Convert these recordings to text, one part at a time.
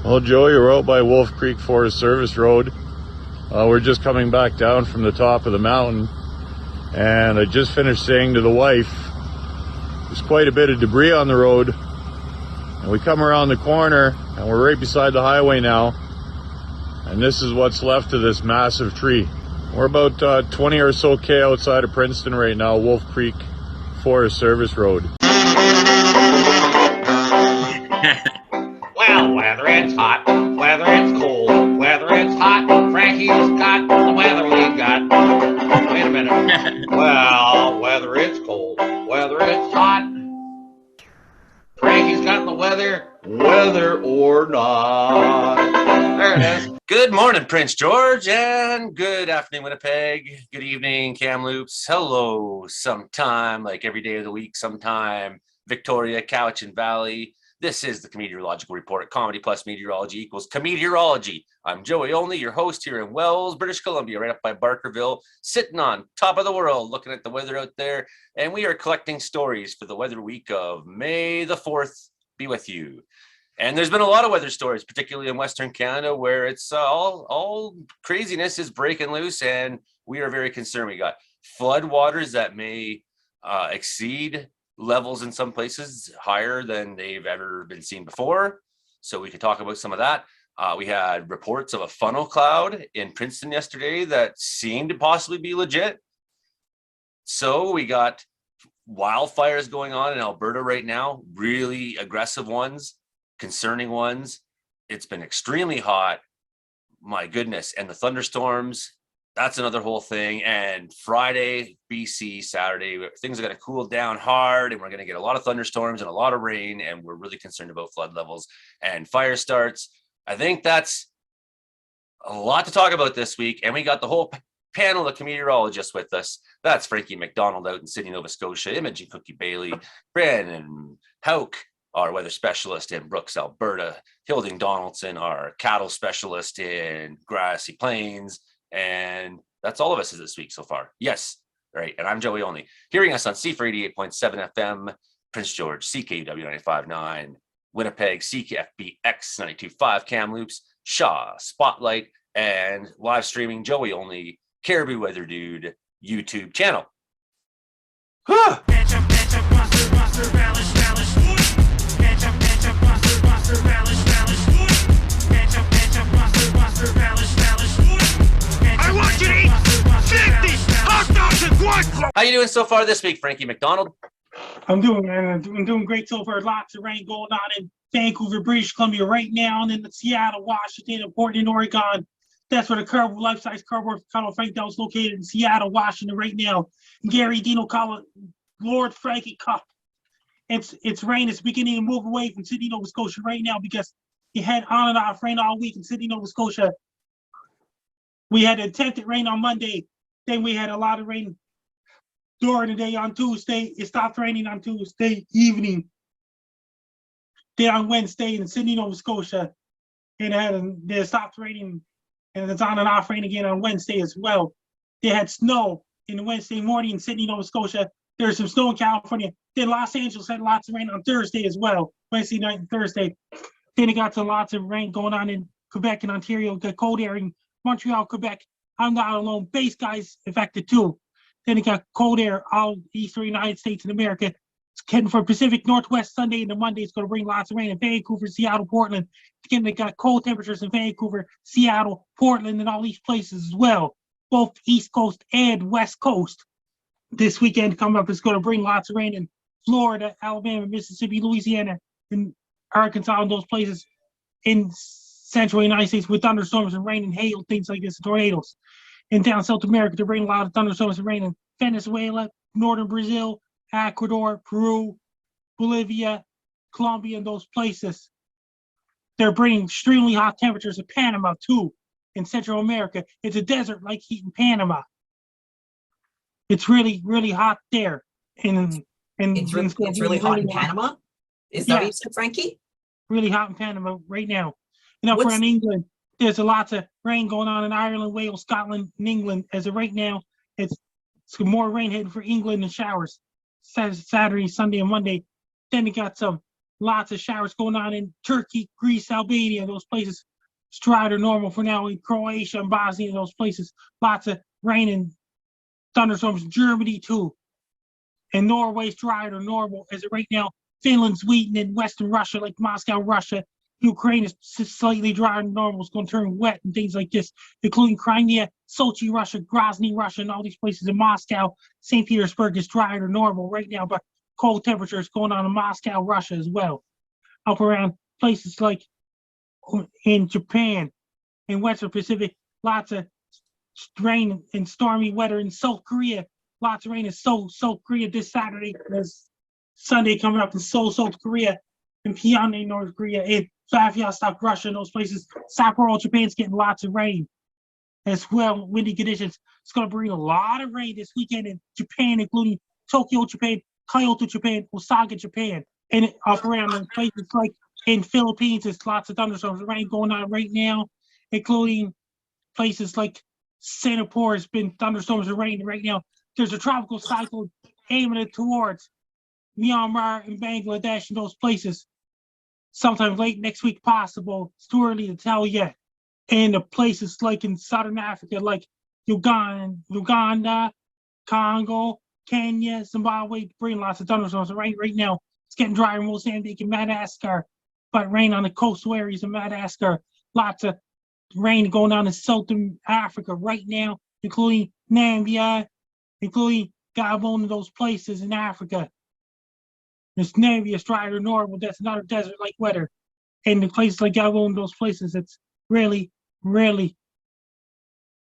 Well, Joey, we're out by Wolf Creek Forest Service Road. We're just coming back down from the top of the mountain, and I just finished saying to the wife, there's quite a bit of debris on the road, and we come around the corner, and we're right beside the highway now, and this is what's left of this massive tree. We're about 20 or so K outside of Princeton right now, Wolf Creek Forest Service Road. Well, whether it's hot, whether it's cold, whether it's hot, Frankie's got the weather we got. Wait a minute. Well, whether it's cold, whether it's hot, Frankie's got the weather, whether or not. There it is. Good morning, Prince George, and good afternoon, Winnipeg. Good evening, Kamloops. Hello, sometime, like every day of the week, sometime, Victoria, Cowichan Valley. This is the Comedeorological Report. Comedy plus meteorology equals Comedeorology. I'm Joey Only, your host here in Wells, British Columbia, right up by Barkerville, sitting on top of the world, looking at the weather out there. And we are collecting stories for the weather week of May the 4th. Be with you. And there's been a lot of weather stories, particularly in Western Canada, where it's all craziness is breaking loose, and we are very concerned. We got flood waters that may exceed levels in some places higher than they've ever been seen before. So we could talk about some of that. We had reports of a funnel cloud in Princeton yesterday that seemed to possibly be legit. So we got wildfires going on in Alberta right now, really aggressive ones, concerning ones. It's been extremely hot. My goodness. And the thunderstorms, that's another whole thing. And Friday, BC, Saturday, things are going to cool down hard, and we're going to get a lot of thunderstorms and a lot of rain, and we're really concerned about flood levels and fire starts. I think that's a lot to talk about this week, and we got the whole panel of meteorologists with us. That's Frankie McDonald out in Sydney, Nova Scotia, Imogen Cookie Bailey, Brandon Hauk, our weather specialist in Brooks, Alberta, Hilding Donaldson, our cattle specialist in Grassy Plains. And that's all of us this week so far. Yes. All right. And I'm Joey Only. Hearing us on C4 88.7 FM, Prince George, CKUW 95.9, Winnipeg, CKFBX 92.5, Kamloops, Shaw, Spotlight, and live streaming Joey Only, Caribou Weather Dude YouTube channel. Huh. How you doing so far this week, Frankie McDonald? I'm doing great so far. Lots of rain going on in Vancouver, British Columbia right now, and in Seattle, Washington, and Portland, Oregon. That's where the life-size cardboard Colorado Frank Dow is located in Seattle, Washington right now. Gary Dino Lord Frankie Cup. It's rain. It's beginning to move away from Sydney, Nova Scotia right now because you had on and off rain all week in Sydney, Nova Scotia. We had attempted rain on Monday. Then we had a lot of rain during the day on Tuesday. It stopped raining on Tuesday evening. Then on Wednesday in Sydney, Nova Scotia, it stopped raining, and it's on and off rain again on Wednesday as well. They had snow in the Wednesday morning in Sydney, Nova Scotia. There's some snow in California. Then Los Angeles had lots of rain on Thursday as well, Wednesday night and Thursday. Then it got to lots of rain going on in Quebec and Ontario, the cold air in Montreal, Quebec. I'm not alone. Base guys affected too. Then it got cold air all eastern United States and America. It's heading for Pacific Northwest Sunday, and the Monday is going to bring lots of rain in Vancouver, Seattle, Portland. Again, they got cold temperatures in Vancouver, Seattle, Portland, and all these places as well. Both East Coast and West Coast. This weekend coming up is going to bring lots of rain in Florida, Alabama, Mississippi, Louisiana, and Arkansas, and those places in central United States with thunderstorms and rain and hail, things like this, tornadoes. In down South America, there rain a lot of thunderstorms and rain in Venezuela, northern Brazil, Ecuador, Peru, Bolivia, Colombia, and those places. They're bringing extremely hot temperatures in Panama too. In Central America, it's a desert like heat in Panama. It's really, really hot there. And it's really hot in Panama. Is that what you said, Frankie? Really hot in Panama right now. And up around England, there's lots of rain going on in Ireland, Wales, Scotland, and England. As of right now, it's more rain heading for England and showers Saturday, Sunday, and Monday. Then it got some lots of showers going on in Turkey, Greece, Albania, those places. It's dry to normal for now in Croatia and Bosnia, those places. Lots of rain and thunderstorms in Germany too. And Norway's dry to normal as of right now. Finland, Sweden, and Western Russia, like Moscow, Russia. Ukraine is slightly drier than normal. It's going to turn wet and things like this, including Crimea, Sochi, Russia, Grozny, Russia, and all these places in Moscow. St. Petersburg is drier than normal right now, but cold temperatures going on in Moscow, Russia as well. Up around places like in Japan and Western Pacific, lots of rain and stormy weather in South Korea. Lots of rain in South Korea this Saturday. There's Sunday coming up in Seoul, South Korea, and Pyongyang, North Korea, and Vladivostok, Russia, and those places. Sapporo, Japan's getting lots of rain as well. Windy conditions. It's going to bring a lot of rain this weekend in Japan, including Tokyo, Japan, Kyoto, Japan, Osaka, Japan, and up around in places like in Philippines. There's lots of thunderstorms, rain going on right now, including places like Singapore. Has been thunderstorms and rain right now. There's a tropical cyclone aiming it towards Myanmar and Bangladesh and those places. Sometime late next week possible. It's too early to tell yet. And the places like in Southern Africa, like Uganda, Congo, Kenya, Zimbabwe, bring lots of thunderstorms. Right now, it's getting drier in Mozambique and Madagascar, but rain on the coastal areas of Madagascar. Lots of rain going on in Southern Africa right now, including Namibia, including Gabon and those places in Africa. There's Namibia, drier than normal. That's another desert-like weather. And the places like Gabon and those places, it's really, really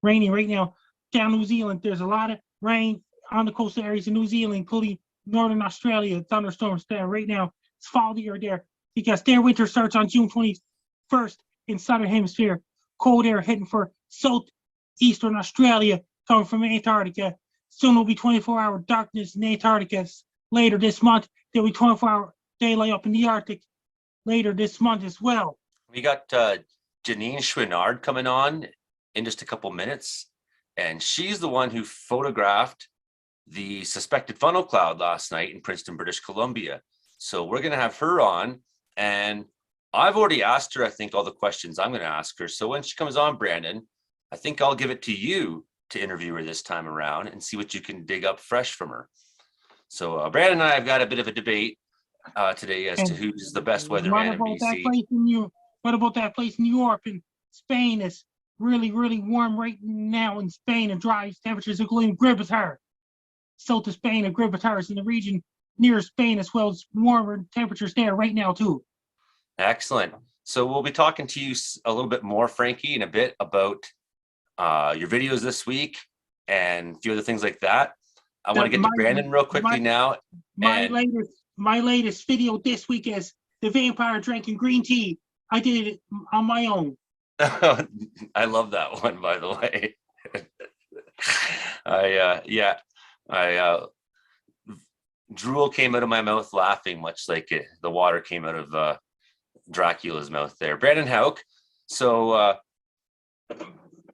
rainy right now. Down New Zealand, there's a lot of rain on the coastal areas of New Zealand, including Northern Australia. Thunderstorms there right now. It's fall year there because their winter starts on June 21st in Southern Hemisphere. Cold air heading for southeastern Australia coming from Antarctica. Soon will be 24-hour darkness in Antarctica. Later this month, there'll be 24-hour daylight up in the Arctic later this month as well. We got Janine Chouinard coming on in just a couple minutes, and she's the one who photographed the suspected funnel cloud last night in Princeton, British Columbia. So we're going to have her on, and I've already asked her, I think, all the questions I'm going to ask her. So when she comes on, Brandon, I think I'll give it to you to interview her this time around and see what you can dig up fresh from her. So Brandon and I have got a bit of a debate today as to who's the best weatherman in BC. What about that place in Europe and Spain? It's really, really warm right now in Spain and dry temperatures, including Gibraltar. South of Spain and Gibraltar is in the region near Spain as well as warmer temperatures there right now too. Excellent. So we'll be talking to you a little bit more, Frankie, in a bit about your videos this week and a few other things like that. I want to get to Brandon real quickly now. My latest video this week is the vampire drinking green tea. I did it on my own. I love that one, by the way. Drool came out of my mouth laughing, much like the water came out of Dracula's mouth there. Brandon Hauk. So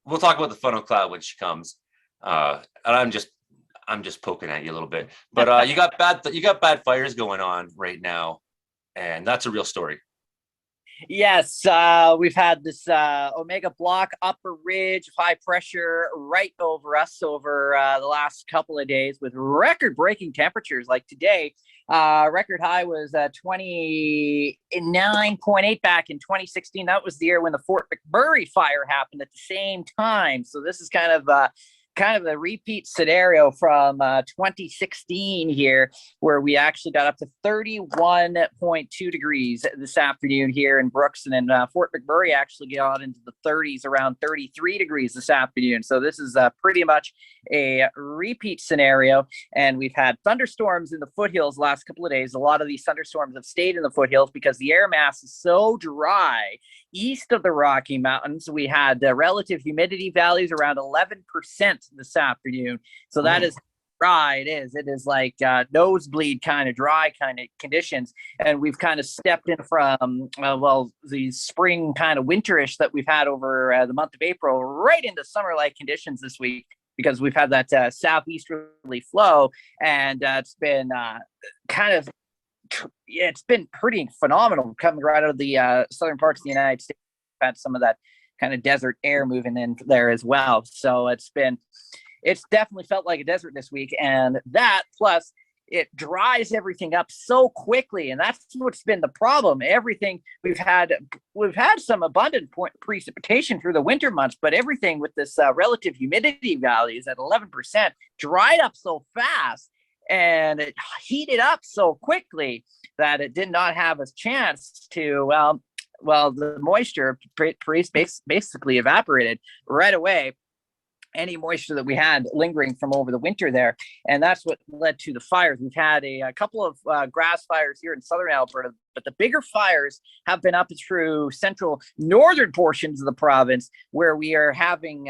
we'll talk about the funnel cloud when she comes. And I'm just poking at you a little bit, but you got bad fires going on right now, and that's a real story. Yes, we've had this Omega block upper ridge of high pressure right over us over the last couple of days with record-breaking temperatures. Like today, record high was 29.8 back in 2016. That was the year when the Fort McMurray fire happened at the same time. So this is kind of a repeat scenario from 2016 here, where we actually got up to 31.2 degrees this afternoon here in Brooks, and then Fort McMurray actually got into the 30s, around 33 degrees this afternoon. So this is pretty much a repeat scenario, and we've had thunderstorms in the foothills the last couple of days. A lot of these thunderstorms have stayed in the foothills because the air mass is so dry. East of the Rocky Mountains, we had relative humidity values around 11% this afternoon. So that is dry. It is like nosebleed kind of dry kind of conditions. And we've kind of stepped in from, the spring kind of winterish that we've had over the month of April right into summer-like conditions this week, because we've had that southeasterly flow, and it's been kind of it's been pretty phenomenal coming right out of the southern parts of the United States. We've had some of that kind of desert air moving in there as well. So it's definitely felt like a desert this week. And that plus it dries everything up so quickly. And that's what's been the problem. Everything we've had some abundant precipitation through the winter months, but everything with this relative humidity values at 11% dried up so fast and it heated up so quickly that it did not have a chance to, the moisture basically evaporated right away. Any moisture that we had lingering from over the winter there. And that's what led to the fires. We've had a couple of grass fires here in southern Alberta, but the bigger fires have been up through central northern portions of the province, where we are having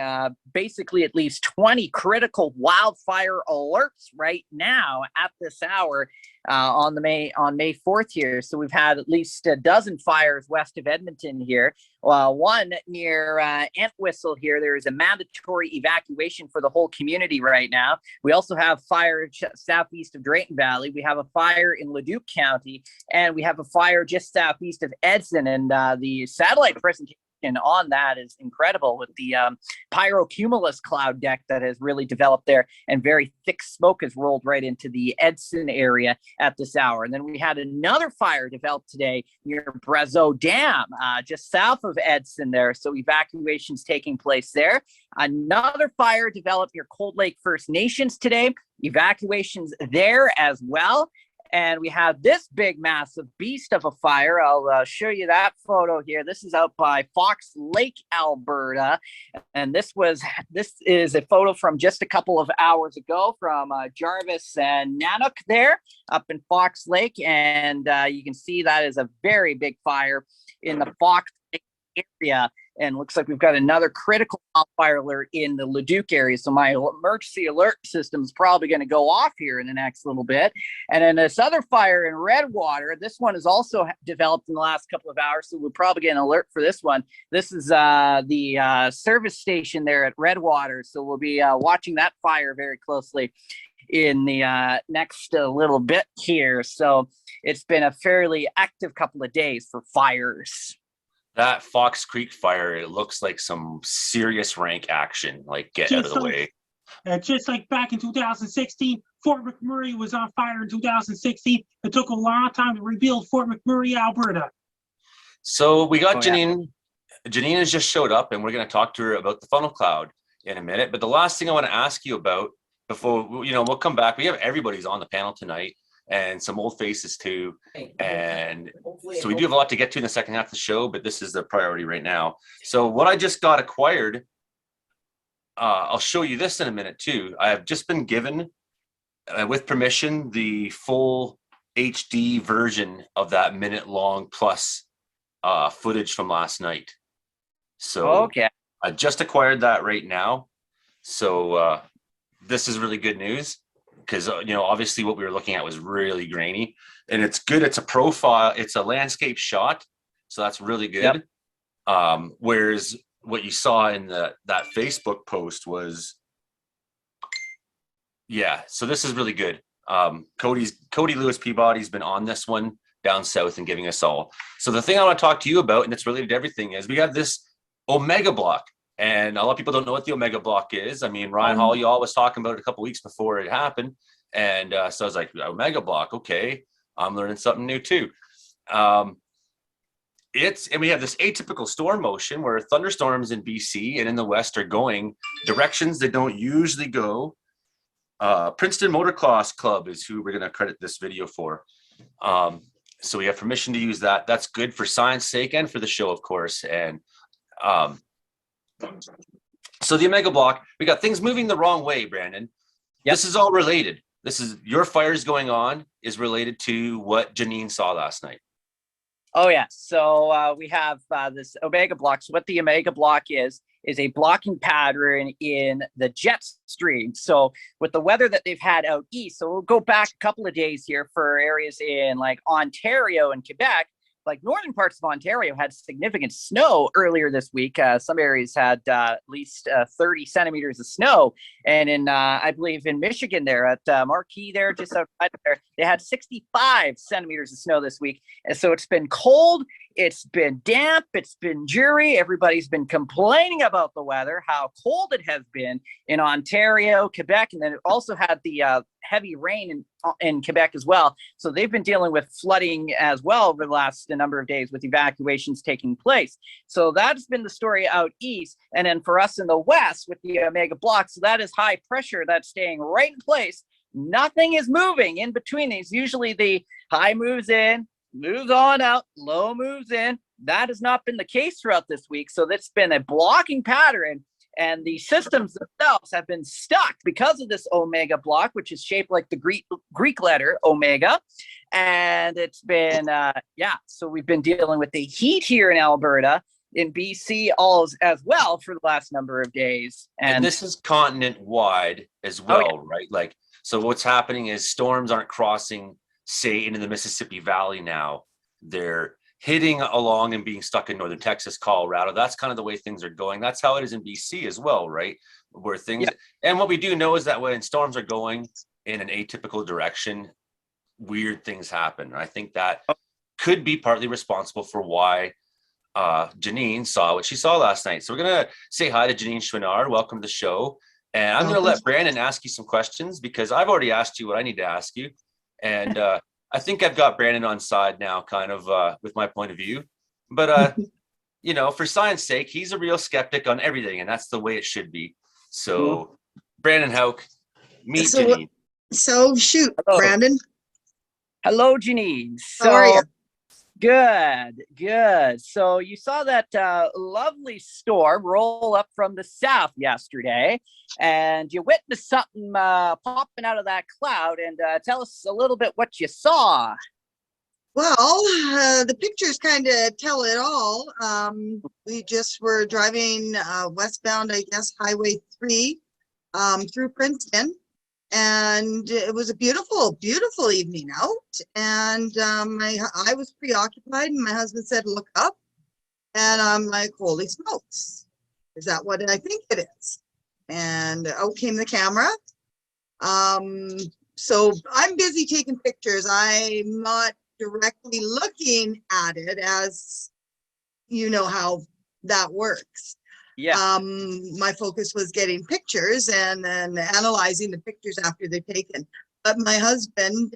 basically at least 20 critical wildfire alerts right now at this hour on May 4th here. So we've had at least a dozen fires west of Edmonton here. One near Entwistle here. There is a mandatory evacuation for the whole community right now. We also have fire southeast of Drayton Valley. We have a fire in Leduc County, and we have a fire just southeast of Edson. And the satellite presentation on that is incredible, with the pyrocumulus cloud deck that has really developed there, and very thick smoke has rolled right into the Edson area at this hour. And then we had another fire developed today near Brazeau Dam, just south of Edson there. So evacuations taking place there. Another fire developed near Cold Lake First Nations today. Evacuations there as well. And we have this big, massive beast of a fire. I'll show you that photo here. This is out by Fox Lake, Alberta. And this is a photo from just a couple of hours ago from Jarvis and Nanook there up in Fox Lake. And you can see that is a very big fire in the Fox Lake area. And looks like we've got another critical fire alert in the Leduc area. So my emergency alert system is probably going to go off here in the next little bit. And then this other fire in Redwater, this one is also developed in the last couple of hours. So we'll probably get an alert for this one. This is the service station there at Redwater. So we'll be watching that fire very closely in the next little bit here. So it's been a fairly active couple of days for fires. That Fox Creek fire, it looks like some serious rank action. Like, get out of the way. Just like back in 2016, Fort McMurray was on fire in 2016. It took a long time to rebuild Fort McMurray, Alberta. So we got Janine. Yeah. Janine has just showed up, and we're going to talk to her about the funnel cloud in a minute. But the last thing I want to ask you about before, we'll come back. We have everybody's on the panel tonight, and some old faces too. And so we do have a lot to get to in the second half of the show, but this is the priority right now. So what I just got acquired, I'll show you this in a minute too. I have just been given, with permission, the full HD version of that minute-long plus footage from last night. So okay. I just acquired that right now. So this is really good news. Because, obviously what we were looking at was really grainy, and it's good. It's a profile. It's a landscape shot. So that's really good. Yep. Whereas what you saw in that Facebook post was, so this is really good. Cody Lewis Peabody's been on this one down south and giving us all. So the thing I want to talk to you about, and it's related to everything, is we have this Omega block. And a lot of people don't know what the Omega block is. I mean, Ryan Hall, you all was talking about it a couple of weeks before it happened. And so I was like, Omega block, okay. I'm learning something new too. And we have this atypical storm motion where thunderstorms in BC and in the West are going directions that don't usually go. Princeton Motocross Club is who we're going to credit this video for. So we have permission to use that. That's good for science sake and for the show, of course. And so the Omega block, we got things moving the wrong way, Brandon. Yep. This is all related. This is your fires going on is related to what Janine saw last night. Oh yeah. So we have this Omega block. So what the Omega block is a blocking pattern in the jet stream. So with the weather that they've had out east, so we'll go back a couple of days here for areas in like Ontario and Quebec. like northern parts of Ontario had significant snow earlier this week. Some areas had at least 30 centimeters of snow. And in, I believe in Michigan there at Marquee there, just outside there, they had 65 centimeters of snow this week. And so it's been cold. It's been damp. It's been dreary. Everybody's been complaining about the weather, how cold it has been in Ontario, Quebec, and then it also had the heavy rain in Quebec as well. So they've been dealing with flooding as well over the last number of days with evacuations taking place. So that's been the story out east. And then for us in the west with the Omega block, so that is high pressure that's staying right in place. Nothing is moving in between these. Usually the high moves in, moves on out, low moves in. That has not been the case throughout this week. So that's been a blocking pattern. And the systems themselves have been stuck because of this Omega block, which is shaped like the Greek letter Omega. And it's been, so we've been dealing with the heat here in Alberta, in BC as well for the last number of days. And this is continent wide as well, right? Like, so what's happening is storms aren't crossing, say, into the Mississippi Valley now. They're hitting along and being stuck in northern Texas, Colorado. That's kind of the way things are going. That's how it is in BC as well, right? Where things, and what we do know is that when storms are going in an atypical direction, weird things happen. I think that could be partly responsible for why Janine saw what she saw last night. So we're going to say hi to Janine Chouinard. Welcome to the show. And I'm going to let Brandon ask you some questions because I've already asked you what I need to ask you. And I think I've got Brandon on side now, kind of with my point of view. But, you know, for science sake, he's a real skeptic on everything, and that's the way it should be. So, Brandon Houck, meet Janine. So, shoot, Hello. Brandon. Hello, Janine. How are you? Good. So you saw that lovely storm roll up from the south yesterday, and you witnessed something popping out of that cloud. And tell us a little bit what you saw. Well, the pictures kind of tell it all. We just were driving westbound, I guess, Highway 3 through Princeton. And it was a beautiful, beautiful evening out. And I was preoccupied, and my husband said, "Look up." And I'm like, "Holy smokes, is that what I think it is?" And out came the camera. So I'm busy taking pictures. I'm not directly looking at it, as you know how that works. Yeah. My focus was getting pictures and then analyzing the pictures after they're taken. But my husband,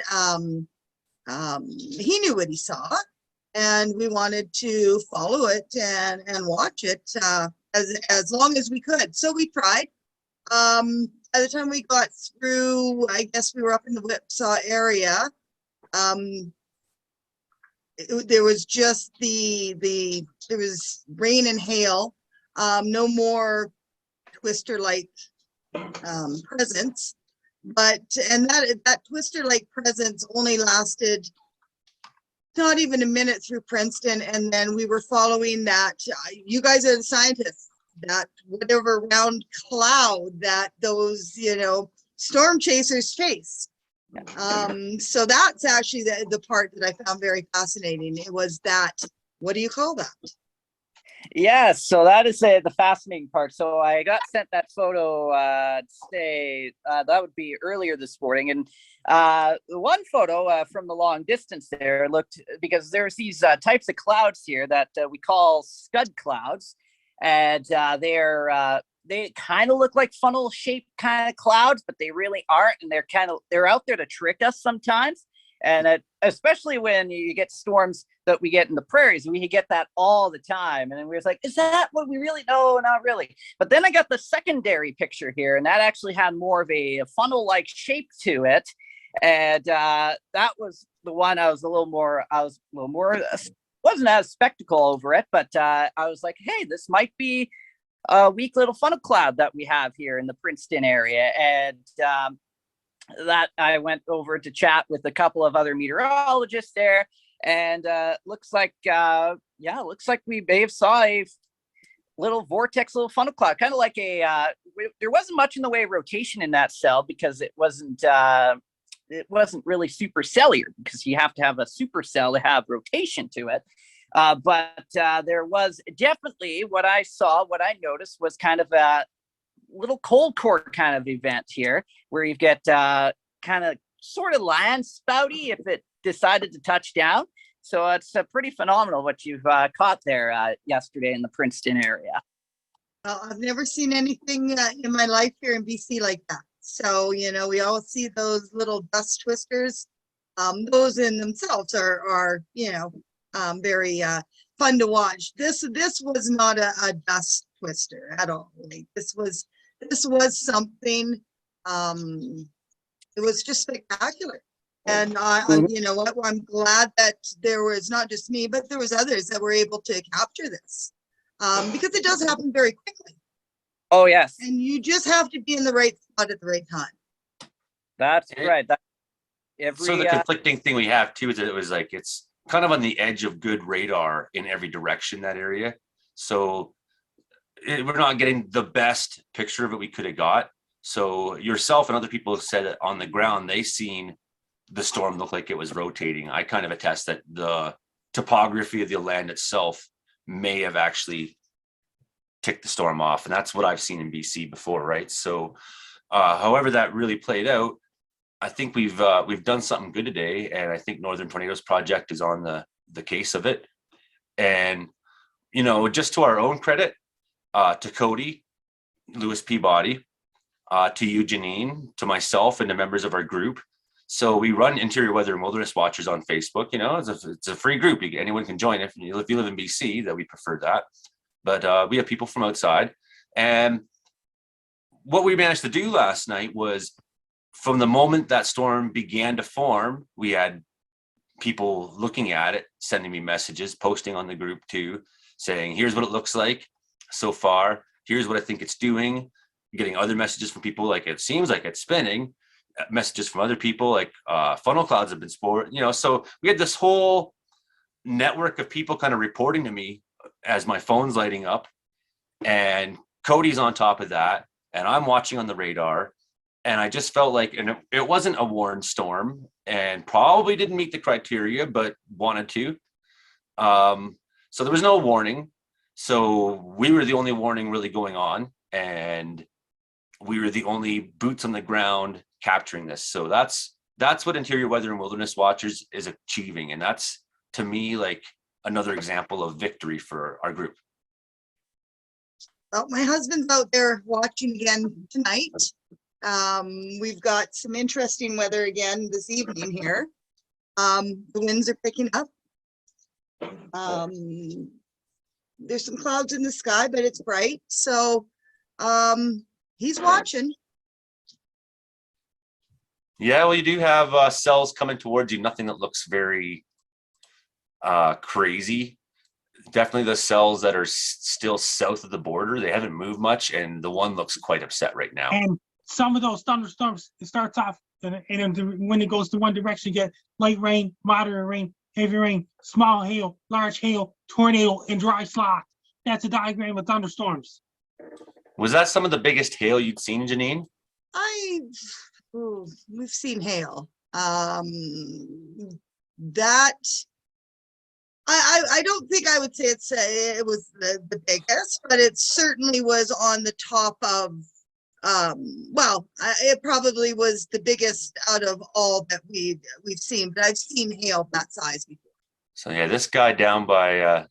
he knew what he saw, and we wanted to follow it and watch it as long as we could. So we tried. By the time we got through, I guess we were up in the Whipsaw area. There was just there was rain and hail. No more twister-like presence, and that twister-like presence only lasted not even a minute through Princeton, and then we were following that. You guys are the scientists. That whatever round cloud that those storm chasers chase. So that's actually the part that I found very fascinating. It was that. What do you call that? Yes, so that is the fascinating part. So I got sent that photo that would be earlier this morning, and the one photo from the long distance there looked, because there's these types of clouds here that we call scud clouds, and they kind of look like funnel shaped kind of clouds, but they really aren't, and they're out there to trick us sometimes. And especially when you get storms that we get in the prairies, we get that all the time. And then we was like, is that what we really know? Not really. But then I got the secondary picture here, and that actually had more of a funnel-like shape to it. And that was the one I was a little more, wasn't as spectacle over it, but I was like, hey, this might be a weak little funnel cloud that we have here in the Princeton area. And that I went over to chat with a couple of other meteorologists there, and looks like we may have saw a little vortex, little funnel cloud, kind of like there wasn't much in the way of rotation in that cell, because it wasn't it wasn't really supercellular because you have to have a supercell to have rotation to it. But there was definitely what I noticed was kind of a little cold core kind of event here where you get kind of sort of land spouty if it decided to touch down. So it's pretty phenomenal what you've caught there yesterday in the Princeton area. Well, I've never seen anything in my life here in BC like that. So, we all see those little dust twisters. Those in themselves are very fun to watch. This was not a dust twister at all. Like, this was something, it was just spectacular. And you know what, I'm glad that there was not just me, but there was others that were able to capture this, because it does happen very quickly. Oh, yes. And you just have to be in the right spot at the right time. That's right. So the conflicting thing we have too is that it was like, it's kind of on the edge of good radar in every direction, that area. So we're not getting the best picture of it we could have got. So yourself and other people have said that on the ground, they seen the storm look like it was rotating. I kind of attest that the topography of the land itself may have actually ticked the storm off. And that's what I've seen in BC before, right? So however that really played out, I think we've done something good today. And I think Northern Tornadoes Project is on the case of it. And, just to our own credit, to Cody, Lewis Peabody, to you, Janine, to myself, and the members of our group. So we run Interior Weather and Wilderness Watchers on Facebook. It's a free group. Anyone can join. If you live in BC, that we prefer that. But we have people from outside. And what we managed to do last night was, from the moment that storm began to form, we had people looking at it, sending me messages, posting on the group too, saying, here's what it looks like so far. Here's what I think it's doing. Getting other messages from people like, it seems like it's spinning. Messages from other people like funnel clouds have been sport. So we had this whole network of people kind of reporting to me as my phone's lighting up, and Cody's on top of that, and I'm watching on the radar. And I just felt like, and it wasn't a warned storm, and probably didn't meet the criteria, but wanted to. So there was no warning. So we were the only warning really going on, and we were the only boots on the ground capturing this. So that's what Interior Weather and Wilderness Watchers is achieving. And that's, to me, like another example of victory for our group. Well, my husband's out there watching again tonight. We've got some interesting weather again this evening here. The winds are picking up. There's some clouds in the sky, but it's bright. So he's watching. Yeah, well, you do have cells coming towards you. Nothing that looks very crazy. Definitely the cells that are still south of the border, they haven't moved much, and the one looks quite upset right now. And some of those thunderstorms, it starts off, and when it goes to one direction, you get light rain, moderate rain, heavy rain, small hail, large hail, tornado, and dry slot. That's a diagram of thunderstorms. Was that some of the biggest hail you'd seen, Janine? We've seen hail. I don't think I would say it was the biggest, but it certainly was on the top of, it probably was the biggest out of all that we've seen, but I've seen hail that size before. So yeah, this guy down by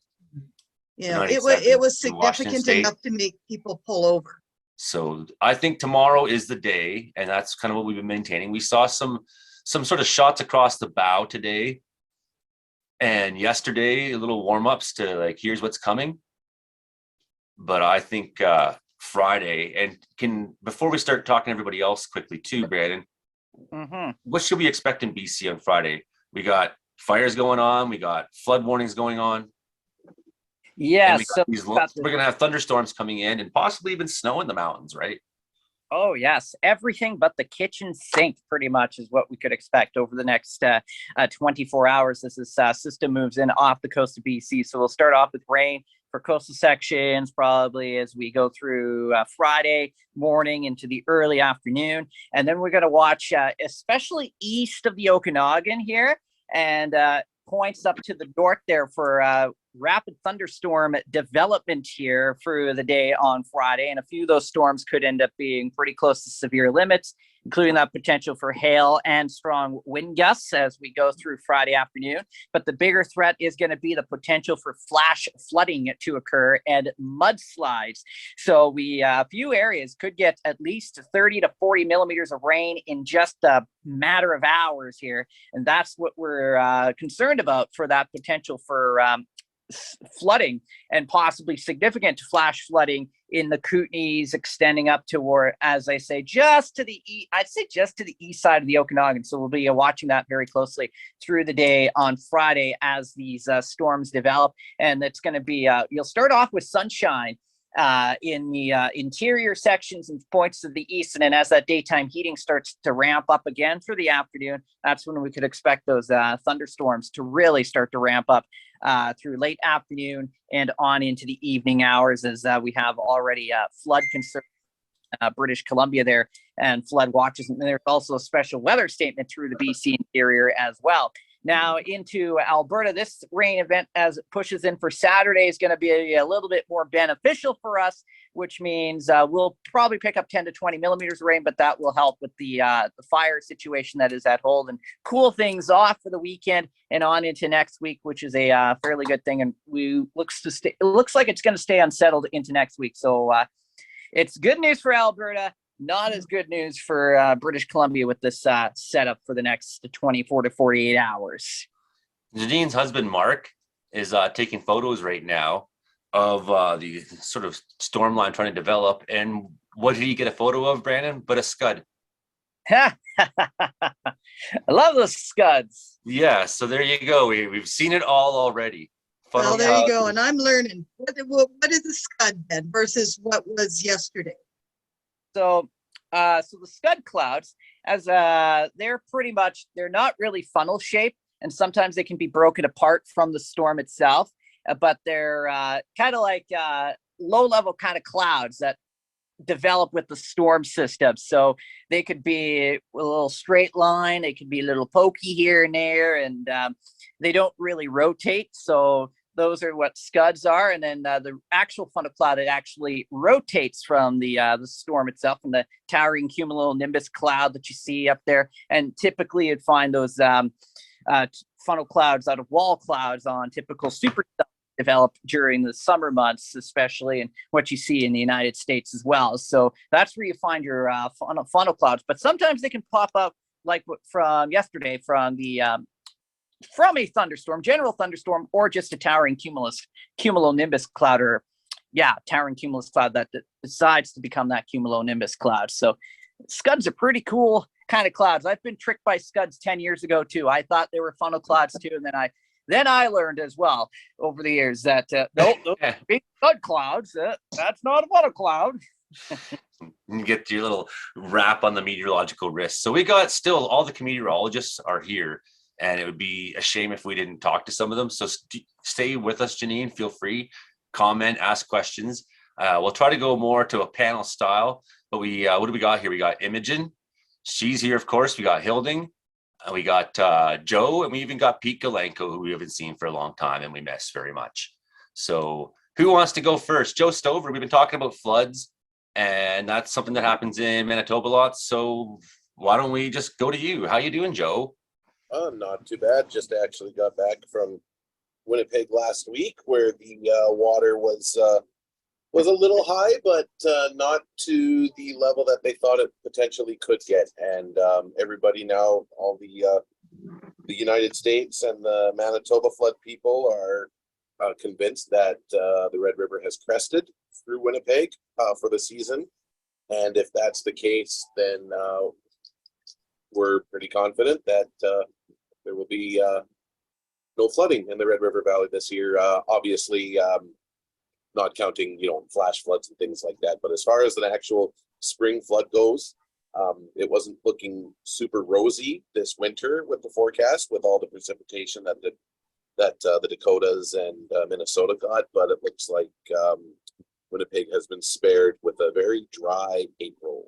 it was significant enough to make people pull over. So I think tomorrow is the day, and that's kind of what we've been maintaining. We saw some sort of shots across the bow today, and yesterday a little warm-ups to like, here's what's coming. But I think Friday, and before we start talking to everybody else quickly too, Brandon, what should we expect in BC on Friday? We got fires going on, we got flood warnings going on. Yeah, we're gonna have thunderstorms coming in, and possibly even snow in the mountains, right? Oh yes, everything but the kitchen sink pretty much is what we could expect over the next 24 hours as this system moves in off the coast of BC. So we'll start off with rain, for coastal sections, probably as we go through Friday morning into the early afternoon. And then we're going to watch, especially east of the Okanagan here, and points up to the north there for rapid thunderstorm development here through the day on Friday. And a few of those storms could end up being pretty close to severe limits, including that potential for hail and strong wind gusts as we go through Friday afternoon. But the bigger threat is going to be the potential for flash flooding to occur and mudslides. So a few areas could get at least 30 to 40 millimeters of rain in just a matter of hours here. And that's what we're concerned about for that potential for flooding, and possibly significant flash flooding in the Kootenays, extending up toward, as I say, just to the east. I'd say just to the east side of the Okanagan. So we'll be watching that very closely through the day on Friday as these storms develop. And it's going to be, you'll start off with sunshine in the interior sections and points to the east. And then as that daytime heating starts to ramp up again through the afternoon, that's when we could expect those thunderstorms to really start to ramp up through late afternoon and on into the evening hours, as we have already flood concerns British Columbia there and flood watches. And there's also a special weather statement through the BC interior as well. Now into Alberta, this rain event as it pushes in for Saturday is going to be a little bit more beneficial for us, which means we'll probably pick up 10 to 20 millimeters of rain, but that will help with the fire situation that is at hold and cool things off for the weekend and on into next week, which is a fairly good thing. And it looks like it's going to stay unsettled into next week. So it's good news for Alberta. Not as good news for British Columbia with this setup for the next 24 to 48 hours. Janine's husband, Mark, is taking photos right now of the sort of storm line trying to develop. And what did he get a photo of, Brandon? But a scud. I love those scuds. Yeah, so there you go. We've seen it all already. Well, there you go. And I'm learning. What is a scud then versus what was yesterday? So the scud clouds, as they're not really funnel shaped, and sometimes they can be broken apart from the storm itself, but they're kind of like low level kind of clouds that develop with the storm system. So they could be a little straight line, they could be a little pokey here and there, and they don't really rotate. So those are what scuds are. And then the actual funnel cloud, it actually rotates from the storm itself, and the towering cumulonimbus cloud that you see up there. And typically you'd find those funnel clouds out of wall clouds on typical supercells developed during the summer months, especially, and what you see in the United States as well. So that's where you find your funnel clouds. But sometimes they can pop up like from yesterday from a thunderstorm, general thunderstorm, or just a towering cumulonimbus cloud, or towering cumulus cloud that decides to become that cumulonimbus cloud. So scuds are pretty cool kind of clouds. I've been tricked by scuds 10 years ago too. I thought they were funnel clouds too, and then I learned as well over the years that nope, those big scud clouds, that's not a funnel cloud. You get your little wrap on the meteorological wrist. So we got still all the meteorologists are here. And it would be a shame if we didn't talk to some of them. So stay with us, Janine. Feel free, comment, ask questions. We'll try to go more to a panel style. But what do we got here? We got Imogen. She's here, of course. We got Hilding. We got Joe. And we even got Pete Galenko, who we haven't seen for a long time and we miss very much. So who wants to go first? Joe Stover. We've been talking about floods. And that's something that happens in Manitoba a lot. So why don't we just go to you? How you doing, Joe? Not too bad. Just actually got back from Winnipeg last week, where the water was a little high, but not to the level that they thought it potentially could get. And everybody now, all the United States and the Manitoba flood people are convinced that the Red River has crested through Winnipeg for the season. And if that's the case, then we're pretty confident that there will be no flooding in the Red River Valley this year. Obviously, not counting, flash floods and things like that. But as far as an actual spring flood goes, it wasn't looking super rosy this winter with the forecast, with all the precipitation that that the Dakotas and Minnesota got, but it looks like Winnipeg has been spared with a very dry April.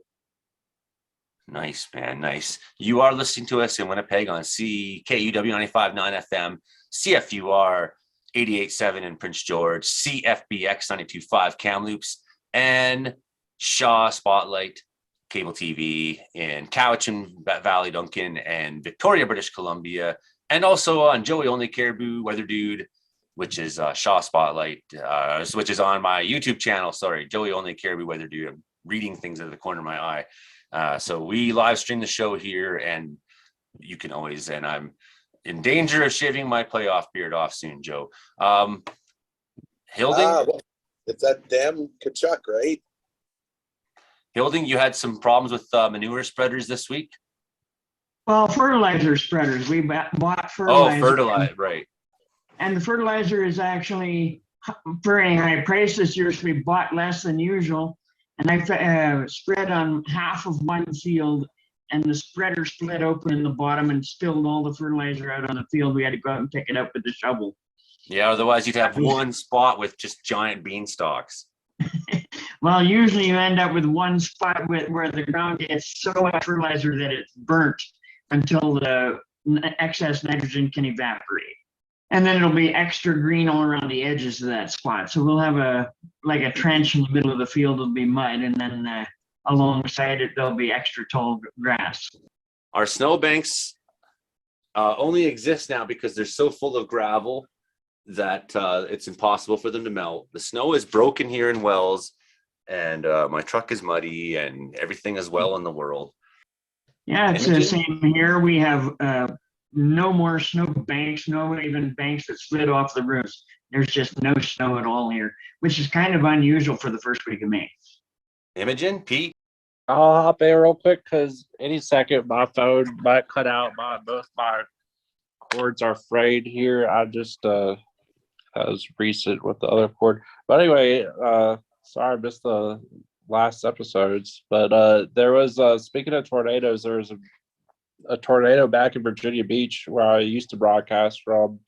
Nice, man. Nice. You are listening to us in Winnipeg on CKUW 95.9 FM, CFUR 88.7 in Prince George, CFBX 92.5 Kamloops, and Shaw Spotlight Cable TV in Cowichan Valley, Duncan, and Victoria, British Columbia, and also on Joey Only Caribou Weather Dude, which is Shaw Spotlight, which is on my YouTube channel. Sorry, Joey Only Caribou Weather Dude. I'm reading things out of the corner of my eye. So we live stream the show here, and you can always, and I'm in danger of shaving my playoff beard off soon, Joe. Hilding? Well, it's that damn Kachuk, right? Hilding, you had some problems with manure spreaders this week? Well, fertilizer spreaders. We bought Oh, fertilizer. fertilizer, right. And the fertilizer is actually very high price this year, so we bought less than usual. And I spread on half of one field, and the spreader split open in the bottom and spilled all the fertilizer out on the field. We had to go out and pick it up with the shovel. Yeah, otherwise you'd have one spot with just giant beanstalks. Well, usually you end up with one spot where the ground gets so much fertilizer that it's burnt until the excess nitrogen can evaporate. And then it'll be extra green all around the edges of that spot. So we'll have a trench in the middle of the field will be mud, and then alongside it there'll be extra tall grass. Our snowbanks only exist now because they're so full of gravel that it's impossible for them to melt. The snow is broken here in Wells, and my truck is muddy, and everything is well in the world. Yeah, it's the same here. We have no more snow banks, no even banks that slid off the roofs. There's just no snow at all here, which is kind of unusual for the first week of May. Imogen, Pete? I'll hop in real quick because any second my phone might cut out. Both my cords are frayed here. I just has recent with the other cord. But anyway, sorry I missed the last episodes. But there was speaking of tornadoes, there was a tornado back in Virginia Beach where I used to broadcast from,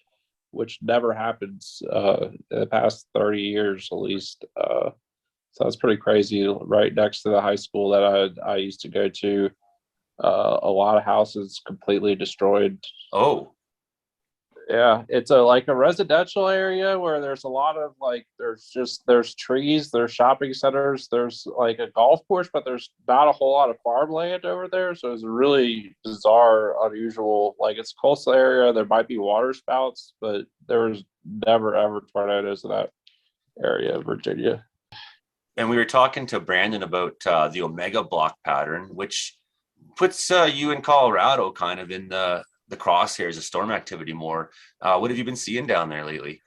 which never happens in the past 30 years at least. So that's pretty crazy. Right next to the high school that I used to go to, a lot of houses completely destroyed. Oh, yeah, it's a residential area where there's a lot of there's trees, there's shopping centers, there's like a golf course, but there's not a whole lot of farmland over there. So it's a really bizarre, unusual, it's a coastal area. There might be water spouts, but there was never ever tornadoes in that area of Virginia. And we were talking to Brandon about the Omega block pattern, which puts you in Colorado kind of in the crosshairs of storm activity more. What have you been seeing down there lately?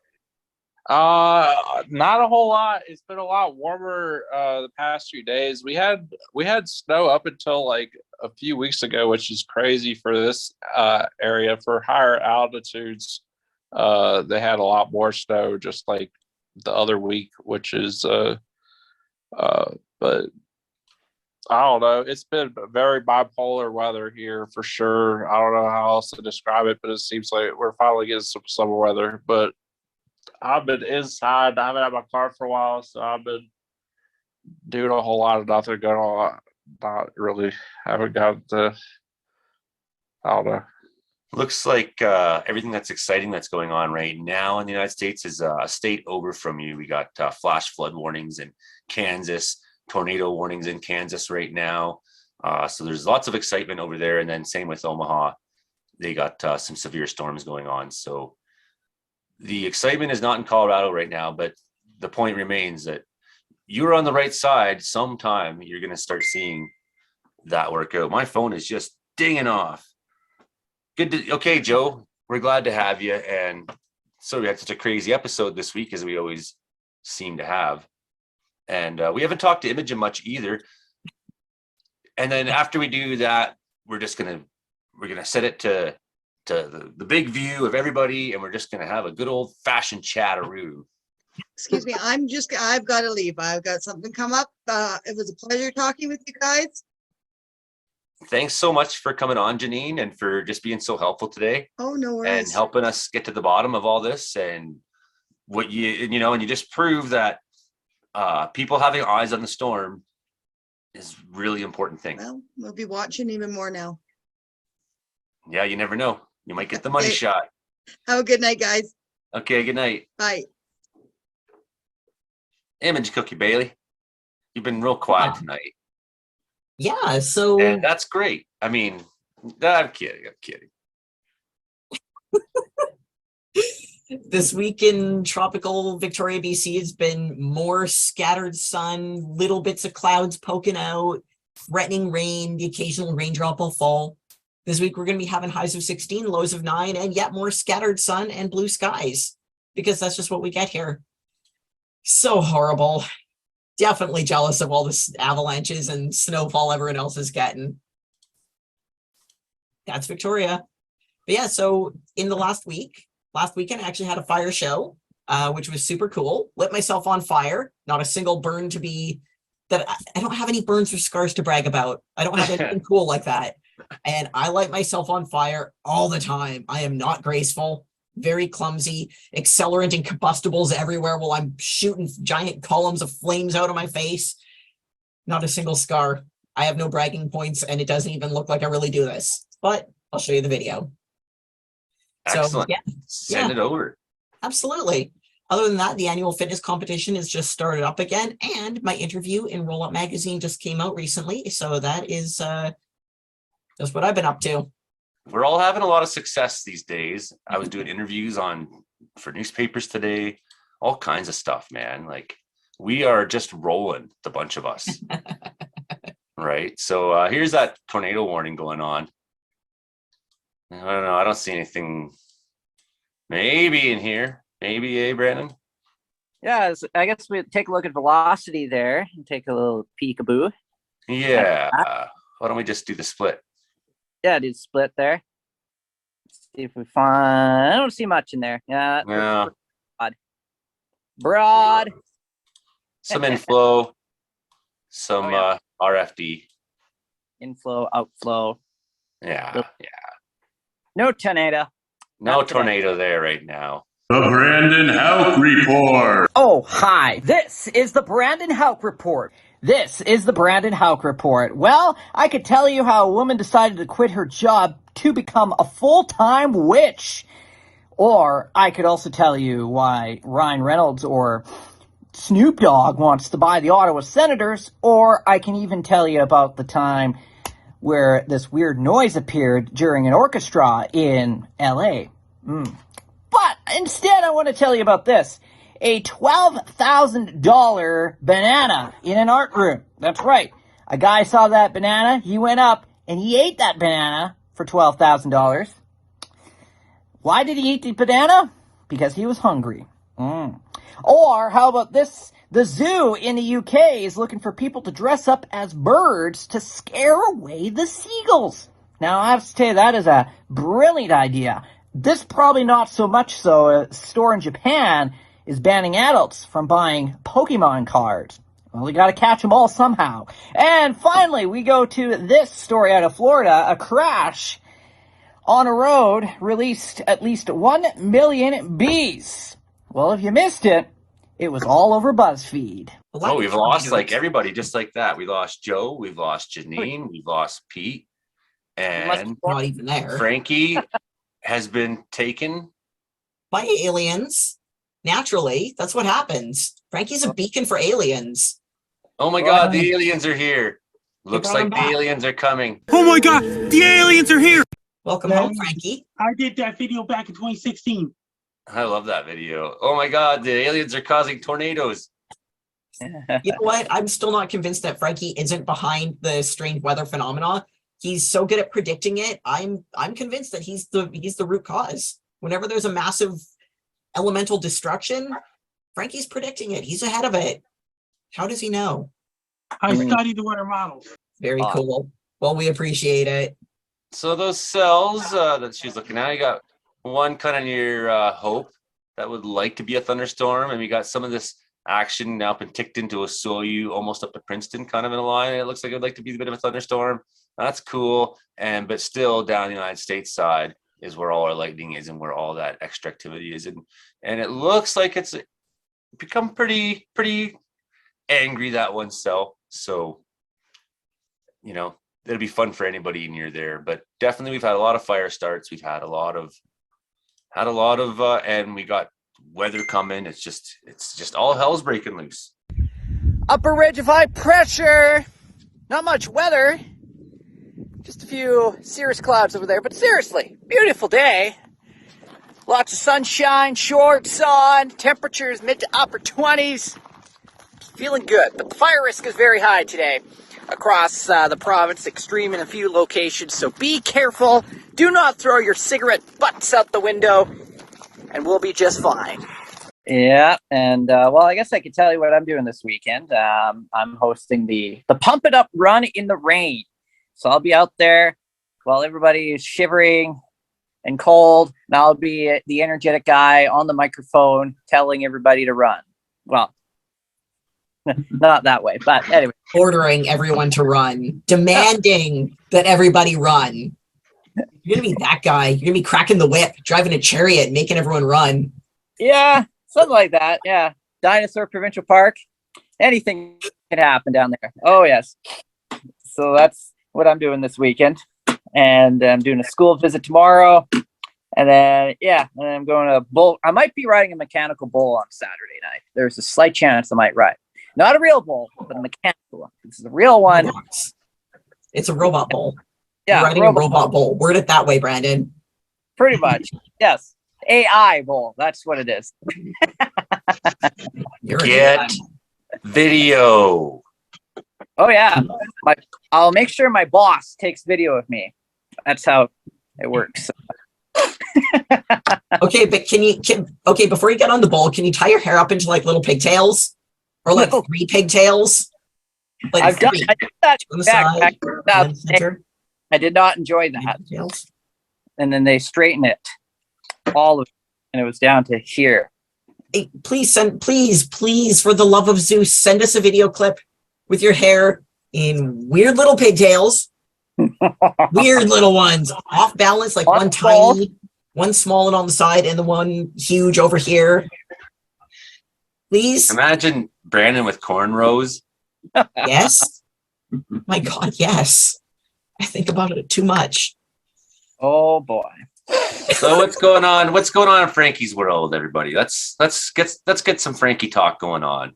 Not a whole lot. It's been a lot warmer the past few days. We had snow up until a few weeks ago, which is crazy for this area. For higher altitudes, they had a lot more snow just like the other week, which is but I don't know. It's been very bipolar weather here for sure. I don't know how else to describe it, but it seems like we're finally getting some summer weather. But I've been inside. I haven't had my car for a while, so I've been doing a whole lot of nothing going on. Not really. Haven't got to. I don't know. Looks like everything that's exciting that's going on right now in the United States is a state over from you. We got flash flood warnings in Kansas, tornado warnings in Kansas right now. So there's lots of excitement over there. And then same with Omaha. They got some severe storms going on. So the excitement is not in Colorado right now, but the point remains that you're on the right side. Sometime you're going to start seeing that work out. My phone is just dinging off. Okay, Joe, we're glad to have you. And so we had such a crazy episode this week, as we always seem to have. And we haven't talked to Imogen much either. And then after we do that, we're gonna set it to the big view of everybody, and we're just gonna have a good old fashioned chatteroo. Excuse me, I've got to leave. I've got something come up. It was a pleasure talking with you guys. thanks so much for coming on, Janine, and for just being so helpful today Oh, no and worries. helping us get to the bottom of all this. And what you know, and you just prove that people having eyes on the storm is really important thing. Well, we'll be watching even more now. Yeah, you never know. You might get the money Okay. shot. Have a good night, guys. Okay, good night. Bye. Image Cookie Bailey. You've been real quiet tonight. Yeah, so And that's great. I mean, I'm kidding. this week in tropical Victoria, BC has been more scattered sun, little bits of clouds poking out, threatening rain, the occasional raindrop will fall. This week we're going to be having highs of 16, lows of 9, and yet more scattered sun and blue skies, because that's just what we get here. So horrible. Definitely jealous of all this avalanches and snowfall everyone else is getting. That's Victoria. But yeah, so in the last weekend, I actually had a fire show, which was super cool. Lit myself on fire. Not a single burn to be that I don't have any burns or scars to brag about. I don't have anything cool like that. And I light myself on fire all the time. I am not graceful, very clumsy, accelerant and combustibles everywhere while I'm shooting giant columns of flames out of my face. Not a single scar. I have no bragging points, and it doesn't even look like I really do this. But I'll show you the video. Excellent. So, yeah. Send it over. Absolutely. Other than that, the annual fitness competition has just started up again, and my interview in Roll Up Magazine just came out recently. So that is that's what I've been up to. We're all having a lot of success these days. I was doing interviews for newspapers today, all kinds of stuff, man. Like, we are just rolling, the bunch of us. Right. So here's that tornado warning going on. I don't know. I don't see anything maybe in here. Maybe, Brandon? Yeah, I guess we take a look at velocity there and take a little peekaboo. Yeah. Why don't we just do the split? Yeah, do the split there. Let's see if we find. I don't see much in there. Yeah. No. Broad. Some inflow. Some Oh, yeah. RFD. Inflow, outflow. Yeah. No tornado. No Not today. tornado there right now. The Brandon Houck Report. Oh, hi. This is the Brandon Houck Report. This is the Brandon Houck Report. Well, I could tell you how a woman decided to quit her job to become a full-time witch. Or I could also tell you why Ryan Reynolds or Snoop Dogg wants to buy the Ottawa Senators. Or I can even tell you about the time where this weird noise appeared during an orchestra in L.A. But instead, I want to tell you about this. A $12,000 banana in an art room. That's right. A guy saw that banana, he went up, and he ate that banana for $12,000. Why did he eat the banana? Because he was hungry. Or, how about this? The zoo in the UK is looking for people to dress up as birds to scare away the seagulls. Now, I have to tell you, that is a brilliant idea. This probably not so much so. A store in Japan is banning adults from buying Pokemon cards. Well, we got to catch them all somehow. And finally, we go to this story out of Florida. A crash on a road released at least 1 million bees. Well, if you missed it, it was all over BuzzFeed. Oh, we've lost like everybody just like that. We lost Joe. We've lost Janine. We've lost Pete. And Not even there. Frankie has been taken by aliens. Naturally, that's what happens. Frankie's a beacon for aliens. Oh my God, the aliens are here. Looks brought 'em like the back. aliens are coming. Oh my God, the aliens are here. Welcome home, Frankie. I did that video back in 2016. I love that video. Oh my God, the aliens are causing tornadoes. You know what? I'm still not convinced that Frankie isn't behind the strange weather phenomena. He's so good at predicting it. I'm convinced that he's the root cause. Whenever there's a massive elemental destruction, Frankie's predicting it. He's ahead of it. How does he know? I studied the weather models. Very cool. Well, we appreciate it. So those cells that she's looking at, you got one kind of near Hope that would like to be a thunderstorm, and we got some of this action now been ticked into a Soyu almost up to Princeton, kind of in a line. It looks like it'd like to be a bit of a thunderstorm. That's cool. But still down the United States side is where all our lightning is and where all that extra activity is. And it looks like it's become pretty angry, that one. So, it'll be fun for anybody near there, but definitely we've had a lot of fire starts. We've had a lot of, and we got weather coming. It's just all hell's breaking loose. Upper ridge of high pressure. Not much weather. Just a few cirrus clouds over there, but seriously, beautiful day. Lots of sunshine, shorts on, temperatures mid to upper 20s. Feeling good, but the fire risk is very high today across the province, extreme in a few locations, so be careful. Do not throw your cigarette butts out the window, and we'll be just fine. Yeah, and well, I guess I could tell you what I'm doing this weekend. I'm hosting the Pump It Up Run in the Rain. So I'll be out there while everybody is shivering and cold, and I'll be the energetic guy on the microphone telling everybody to run. Well, not that way, but anyway. Ordering everyone to run, demanding that everybody run. You're going to be that guy. You're going to be cracking the whip, driving a chariot, making everyone run. Yeah, something like that. Yeah. Dinosaur Provincial Park. Anything can happen down there. Oh, yes. So that's what I'm doing this weekend. And I'm doing a school visit tomorrow. And then, and I'm going to bull. I might be riding a mechanical bull on Saturday night. There's a slight chance I might ride. Not a real bull, but a mechanical one. This is a real one. It's a robot bull. Yeah, You're riding a robot bull. Word it that way, Brandon. Pretty much. Yes. AI bull. That's what it is. Get video. Oh yeah. I'll make sure my boss takes video of me. That's how it works. Okay, but before you get on the bull, can you tie your hair up into like little pigtails? Or like 3 pigtails? Like I did that on the side, and center. I did not enjoy that. Pigtails. And then they straighten it. All of it. And it was down to here. Hey, please, for the love of Zeus, send us a video clip with your hair in weird little pigtails. Weird little ones. Off balance, like one tiny, one small and on the side, and the one huge over here. Please. Imagine Brandon with cornrows. Yes. My God, yes. I think about it too much. Oh boy. So what's going on? What's going on in Frankie's world, everybody? Let's get some Frankie talk going on.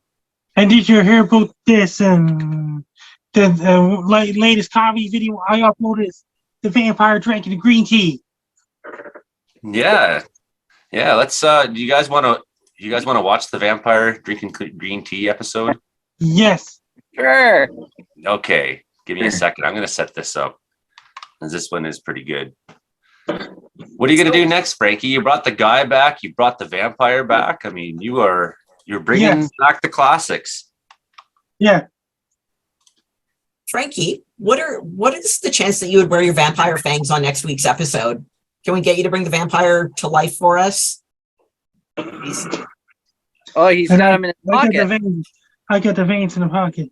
And did you hear about this? The latest comedy video I uploaded is the vampire drinking the green tea. Yeah. Let's. Do you guys want to watch the vampire drinking green tea episode? Yes. Sure. Okay. Give me a second. I'm going to set this up. This one is pretty good. What are you going to do next, Frankie? You brought the guy back. You brought the vampire back. I mean, you're bringing back the classics. Yeah. Frankie, what is the chance that you would wear your vampire fangs on next week's episode? Can we get you to bring the vampire to life for us? He's got them in his pocket. I got the veins in the pocket.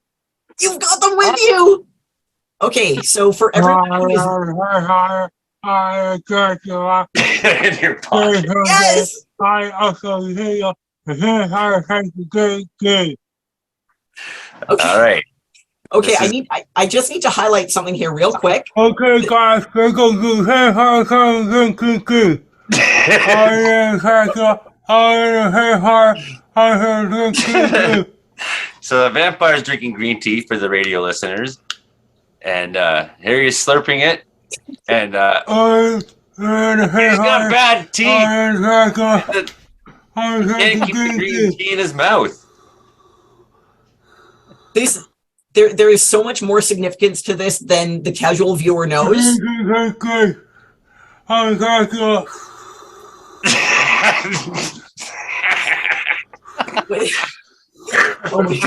You've got them with you. Okay, so for everyone who is in your pocket. Yes. I also hear good. Okay. All right. Okay, I just need to highlight something here real quick. Okay, guys, we're going to So the vampire's drinking green tea for the radio listeners, and here he's slurping it, and he's got bad teeth. Can't keep the green tea in his mouth. There is so much more significance to this than the casual viewer knows.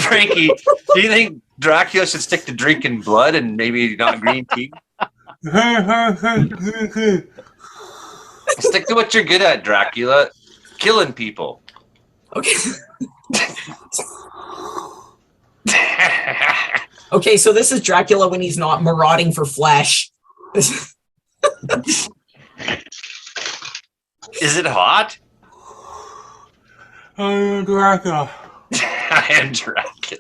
Frankie, do you think Dracula should stick to drinking blood and maybe not green tea? Stick to what you're good at, Dracula. Killing people. Okay. Okay, so this is Dracula when he's not marauding for flesh. Is it hot? I am Dracula. I am Dracula.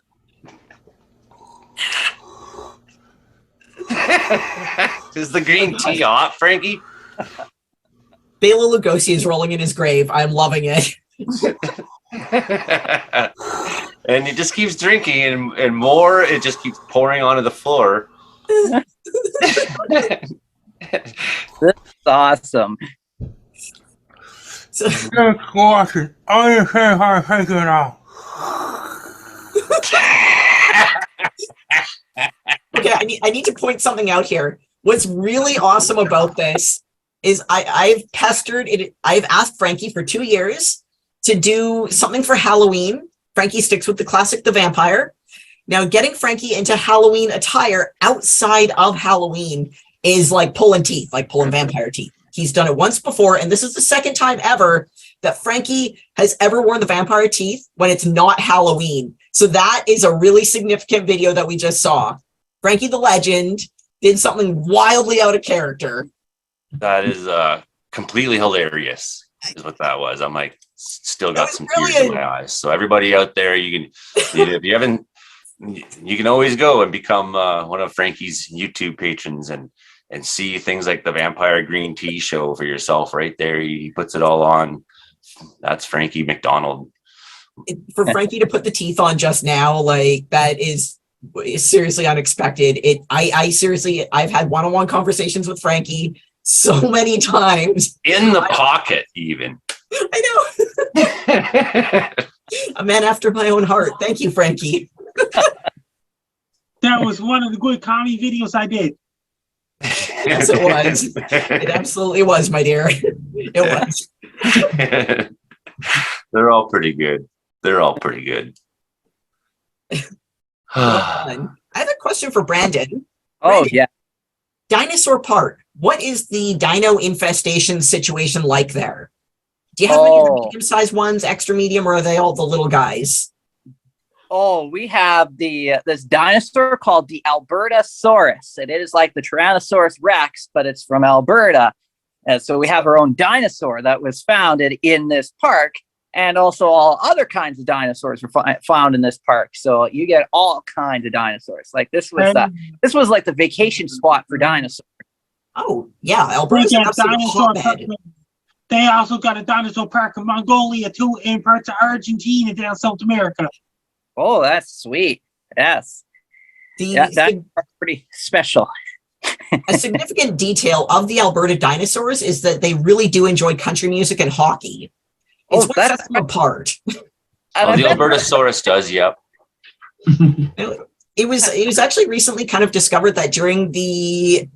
Is the green tea hot, Frankie? Bela Lugosi is rolling in his grave. I'm loving it. And he just keeps drinking, and more. It just keeps pouring onto the floor. This is awesome. So, Good question. I understand how to take it out. okay, I need to point something out here. What's really awesome about this is I've pestered it. I've asked Frankie for 2 years to do something for Halloween. Frankie sticks with the classic, the vampire. Now, getting Frankie into Halloween attire outside of Halloween is like pulling teeth, like pulling vampire teeth. He's done it once before, and this is the second time ever that Frankie has ever worn the vampire teeth when it's not Halloween. So that is a really significant video that we just saw. Frankie the Legend did something wildly out of character. That is completely hilarious, is what that was. I'm like, still got some tears in my eyes. So everybody out there, if you haven't, you can always go and become one of Frankie's YouTube patrons and see things like the Vampire Green Tea show for yourself right there. He puts it all on. That's Frankie McDonald. For Frankie to put the teeth on just now, like that is seriously unexpected. I seriously, I've had one-on-one conversations with Frankie so many times. In the pocket, even. I know. A man after my own heart. Thank you, Frankie. That was one of the good comedy videos I did. Yes, it was. It absolutely was, my dear. It was. They're all pretty good. They're all pretty good. I have a question for Brandon. Oh, Brandon, yeah. Dinosaur Park. What is the dino infestation situation like there? Do you have any medium-sized ones, extra medium, or are they all the little guys? Oh, we have this dinosaur called the Albertosaurus. And it is like the Tyrannosaurus Rex, but it's from Alberta. And so we have our own dinosaur that was founded in this park. And also all other kinds of dinosaurs were found in this park. So you get all kinds of dinosaurs. Like this was like the vacation spot for dinosaurs. Oh, yeah. Alberta's an absolute hotbed. They also got a dinosaur park in Mongolia too, in parts of Argentina down South America. Oh, that's sweet. Yes. That's pretty special. A significant detail of the Alberta dinosaurs is that they really do enjoy country music and hockey. It's what sets them apart. Oh, the Albertosaurus does, yep. It was actually recently kind of discovered that during the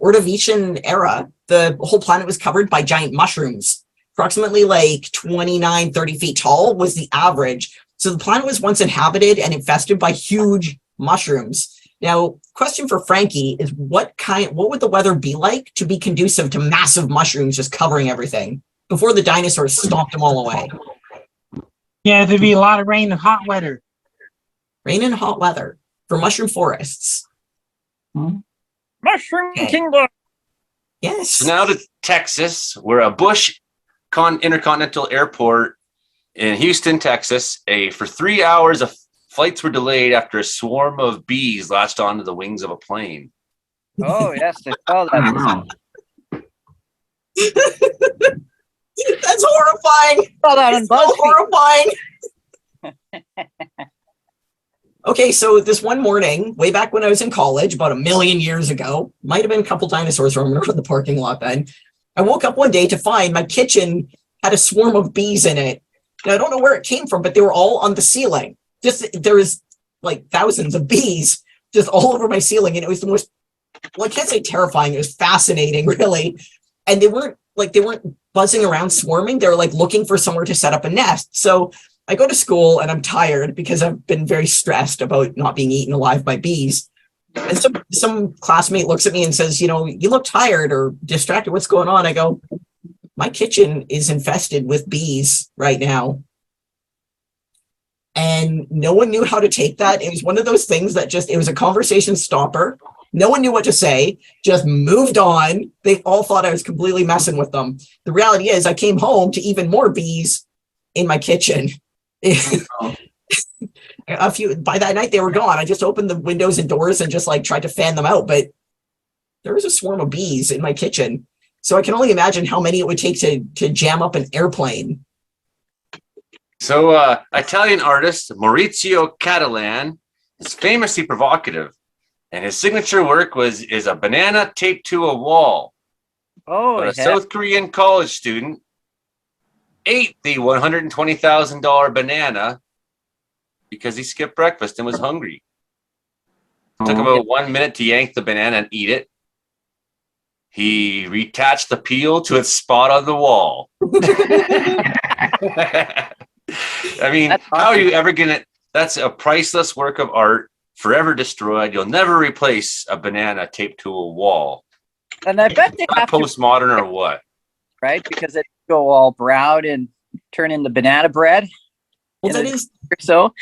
Ordovician era, the whole planet was covered by giant mushrooms. Approximately like 29, 30 feet tall was the average. So the planet was once inhabited and infested by huge mushrooms. Now, question for Frankie is what would the weather be like to be conducive to massive mushrooms just covering everything before the dinosaurs stomped them all away? Yeah, there'd be a lot of rain and hot weather. Rain and hot weather for mushroom forests. Mushroom Kingdom. Yes. So now to Texas, where a Bush Intercontinental Airport in Houston, Texas, for 3 hours, flights were delayed after a swarm of bees latched onto the wings of a plane. Oh, yes, I saw that. That's horrifying. It's so horrifying. Okay, so this one morning, way back when I was in college, about 1 million years ago, might have been a couple dinosaurs roaming around the parking lot then. I woke up one day to find my kitchen had a swarm of bees in it. Now, I don't know where it came from, but they were all on the ceiling. There was like thousands of bees just all over my ceiling. And it was the most, well, I can't say terrifying. It was fascinating, really. And they weren't buzzing around swarming. They were like looking for somewhere to set up a nest. So I go to school and I'm tired because I've been very stressed about not being eaten alive by bees. And some classmate looks at me and says, you look tired or distracted. What's going on? I go, my kitchen is infested with bees right now. and no one knew how to take that. It was one of those things that it was a conversation stopper. No one knew what to say, just moved on. They all thought I was completely messing with them. The reality is I came home to even more bees in my kitchen. By that night they were gone. I just opened the windows and doors and just like tried to fan them out, but there was a swarm of bees in my kitchen. So I can only imagine how many it would take to jam up an airplane. So Italian artist Maurizio Catalan is famously provocative, and his signature work is a banana taped to a wall. Oh, But a South Korean college student ate the $120,000 banana because he skipped breakfast and was hungry. It took about 1 minute to yank the banana and eat it. He reattached the peel to its spot on the wall. I mean, how are you ever gonna? That's a priceless work of art, forever destroyed. You'll never replace a banana taped to a wall. And I bet they have to, Postmodern or what? right? Because it go all brown and turn into banana bread. Well, that is so.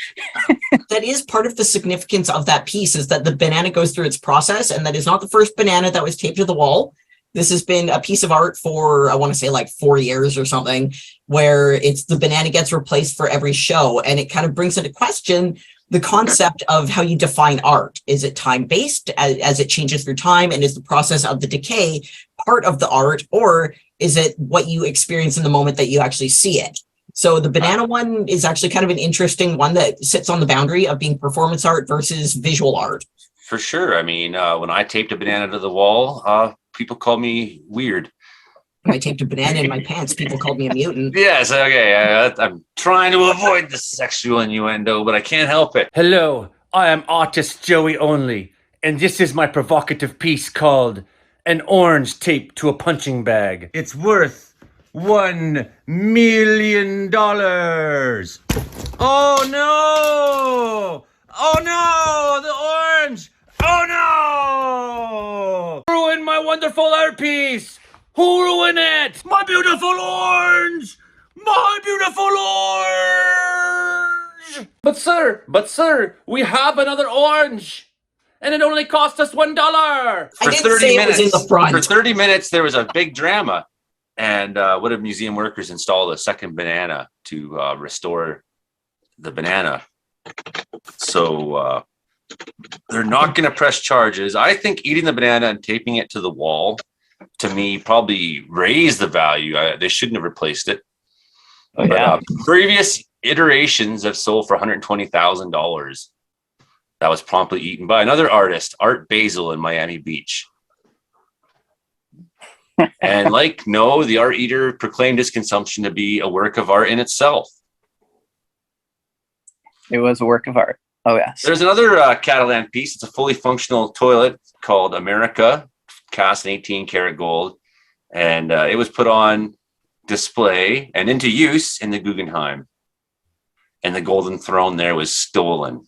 that is part of the significance of that piece, is that the banana goes through its process, and that is not the first banana that was taped to the wall. This has been a piece of art for, I want to say, like 4 years or something, where it's the banana gets replaced for every show. And it kind of brings into question the concept of how you define art. Is it time-based as it changes through time? And is the process of the decay part of the art? Or is it what you experience in the moment that you actually see it? So the banana one is actually kind of an interesting one that sits on the boundary of being performance art versus visual art. For sure. I mean, when I taped a banana to the wall, people called me weird. When I taped a banana in my pants, people called me a mutant. Yes, okay. I'm trying to avoid the sexual innuendo, but I can't help it. Hello, I am artist Joey Only, and this is my provocative piece called An Orange Taped to a Punching Bag. It's worth $1 million. Oh no! Oh no! The orange! Oh no! Ruin my wonderful art piece! Who ruined it? My beautiful orange! My beautiful orange! But sir, we have another orange! And it only cost us $1! I didn't say it was in the front. For 30 minutes, there was a big drama. And one of museum workers installed a second banana to restore the banana. So they're not going to press charges. I think eating the banana and taping it to the wall, to me, probably raised the value. They shouldn't have replaced it. Oh, yeah. Previous iterations have sold for $120,000. That was promptly eaten by another artist, Art Basel, in Miami Beach. And like No, the art eater proclaimed his consumption to be a work of art in itself. It was a work of art. Oh, yes. There's another Catalan piece. It's a fully functional toilet called America, cast in 18 karat gold. And it was put on display and into use in the Guggenheim. And the golden throne there was stolen.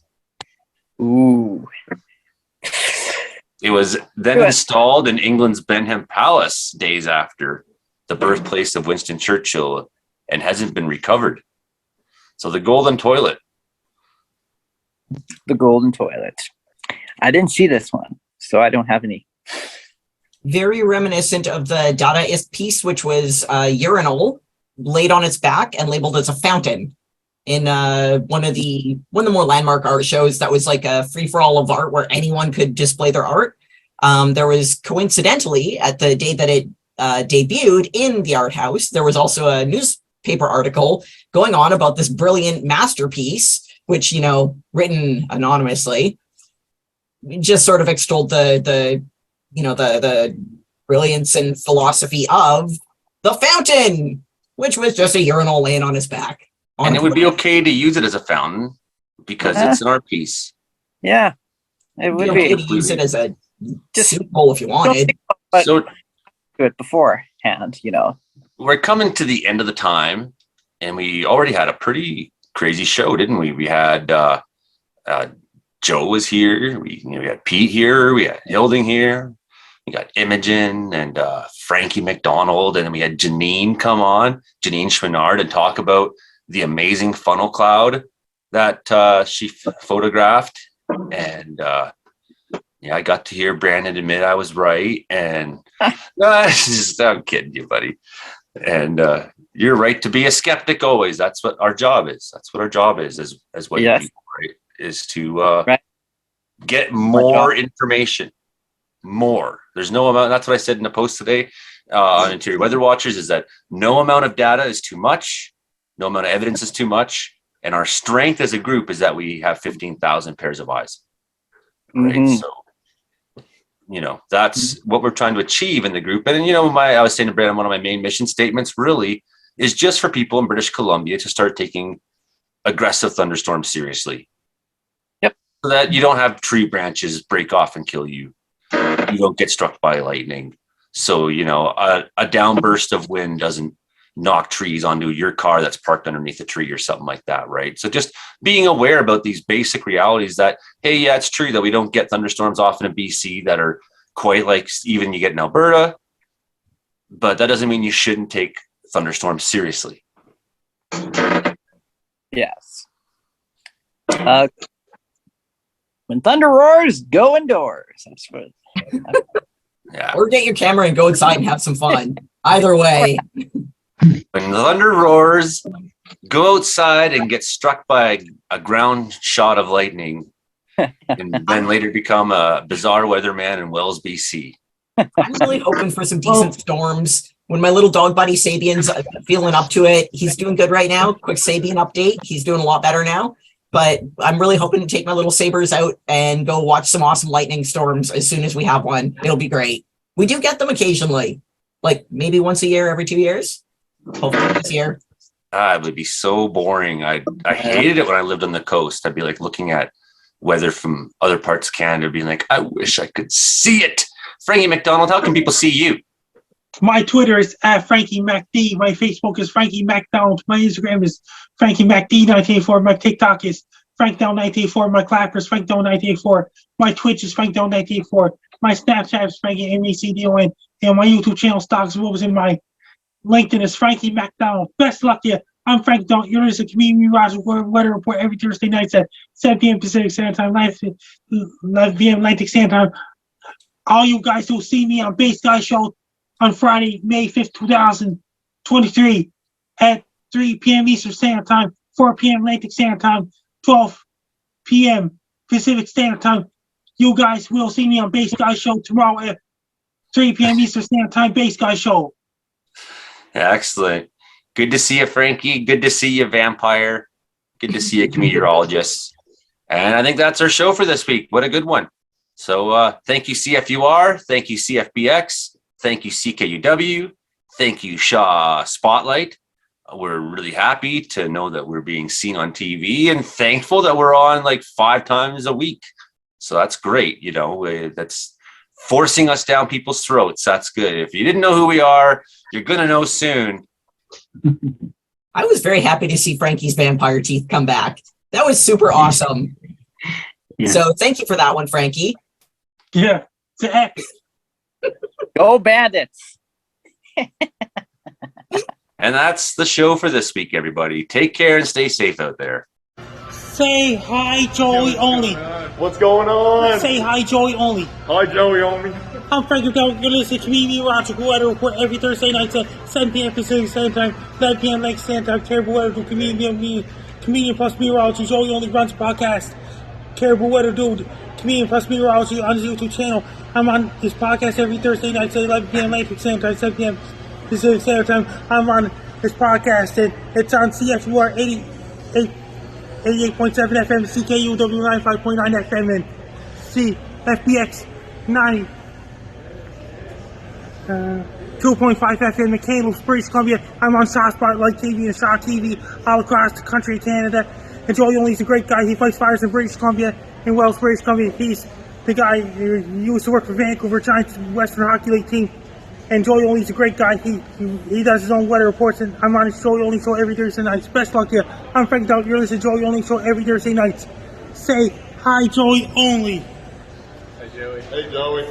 Ooh. It was then installed in England's Benham Palace days after, the birthplace of Winston Churchill, and hasn't been recovered. So the golden toilet. The golden toilet. I didn't see this one, so I don't have any. Very reminiscent of the Dadaist piece, which was a urinal laid on its back and labeled as a fountain in one of the more landmark art shows that was like a free-for-all of art where anyone could display their art. There was, coincidentally, at the day that it debuted in the art house, there was also a newspaper article going on about this brilliant masterpiece, which, you know, written anonymously, just sort of extolled the brilliance and philosophy of the fountain, which was just a urinal laying on his back. And it would be okay to use it as a fountain because it's an art piece. Yeah, it would be. be. You could use it as a soup bowl if you wanted. So do it beforehand, you know. We're coming to the end of the time, and we already had a pretty crazy show, didn't we? We had Joe was here. We had Pete here. We had Hilding here. We got Imogen and Frankie McDonald, and then we had Janine come on, Janine Schminard, and talk about the amazing funnel cloud that she photographed, and yeah, I got to hear Brandon admit I was right, and I'm kidding you, buddy. And you're right to be a skeptic always. That's what our job is. That's what our job is as white Yes. people, right? Is to Right. get more information. More. There's no amount. That's what I said in the post today on Interior Weather Watchers, is that no amount of data is too much. No amount of evidence is too much. And our strength as a group is that we have 15,000 pairs of eyes. Right. Mhm. So, you know, that's what we're trying to achieve in the group. And, you know, I was saying to Brandon, one of my main mission statements really is just for people in British Columbia to start taking aggressive thunderstorms seriously. Yep. So that you don't have tree branches break off and kill you. You don't get struck by lightning. So, you know, a downburst of wind doesn't knock trees onto your car that's parked underneath a tree or something like that, right? So just being aware about these basic realities that, hey, yeah, it's true that we don't get thunderstorms often in BC that are quite like even you get in Alberta, but that doesn't mean you shouldn't take thunderstorms seriously. Yes. When thunder roars, go indoors. That's what. Yeah. Or get your camera and go outside and have some fun. Either way. When the thunder roars, go outside and get struck by a ground shot of lightning, and then later become a bizarre weatherman in Wells, BC. I'm really hoping for some decent storms. When my little dog buddy Sabian's feeling up to it, he's doing good right now. Quick Sabian update. He's doing a lot better now. But I'm really hoping to take my little Sabers out and go watch some awesome lightning storms as soon as we have one. It'll be great. We do get them occasionally, like maybe once a year, every 2 years. Hopefully this year. It would be so boring. I hated it when I lived on the coast. I'd be like looking at weather from other parts of Canada, being like, I wish I could see it. Frankie McDonald, how can people see you? My Twitter is @FrankieMacD. My Facebook is Frankie MacDonald. My Instagram is FrankieMacD1984. My TikTok is FrankDown1984. My Clapper is FrankDown1984. My Twitch is FrankDown1984. My Snapchat is Frankie MacDon. And my YouTube channel, Stocks and Moves, in my LinkedIn is Frankie MacDonald. Best luck to you. I'm Frank Don. You're listening to Comedy Meteorology Weather Report every Thursday nights at 7 p.m. Pacific Standard Time, 9 p.m. Atlantic Standard Time. All you guys who see me on Base Guy Show on Friday, May 5th, 2023 at 3 p.m. Eastern Standard Time, 4 p.m. Atlantic Standard Time, 12 p.m. Pacific Standard Time. You guys will see me on Base Guy Show tomorrow at 3 p.m. Eastern Standard Time, Base Guy Show. Excellent. Good to see you, Frankie. Good to see you, Vampire. Good to see you, Comedeorologist. And I think that's our show for this week. What a good one. So thank you, CFUR. Thank you, CFBX. Thank you, CKUW. Thank you, Shaw Spotlight. We're really happy to know that we're being seen on TV and thankful that we're on like 5 times a week. So that's great. You know, that's forcing us down people's throats. That's good. If you didn't know who we are, you're going to know soon. I was very happy to see Frankie's vampire teeth come back. That was super awesome. Yeah. So thank you for that one, Frankie. Yeah. To X. Go Bandits. And that's the show for this week, everybody. Take care and stay safe out there. Say hi, Joey only. What's going on? Say hi, Joey only. Hi, Joey Omi. I'm Frank McDonald. You're listening to Comedy Meteorology Weather Report every Thursday night at 7 p.m. Pacific Standard Time, 9 p.m. Lake Standard Time. Terrible Weather Dude, comedian plus meteorology. Joey only runs a podcast. Terrible Weather Dude, comedian plus meteorology on his YouTube channel. I'm on this podcast every Thursday night at 11 p.m. Lake Standard Time, 7 p.m. Pacific Standard Time. I'm on this podcast and it's on CFUR 88.7 FM, CKUW 95.9 FM, and CFBX 2.5 FM in Kamloops, British Columbia. I'm on Shaw Spotlight TV and Shaw TV all across the country of Canada. And Joey Only's a great guy. He fights fires in British Columbia, in Wells, British Columbia. He's the guy who used to work for Vancouver Giants Western Hockey League team. And Joey Only's a great guy. He does his own weather reports, and I'm on his Joey Only show every Thursday night. Best luck to you. I'm Frank Dowd. You're listening to Joey Only show every Thursday night. Say hi, Joey Only. Hey, Joey. Hey, Joey.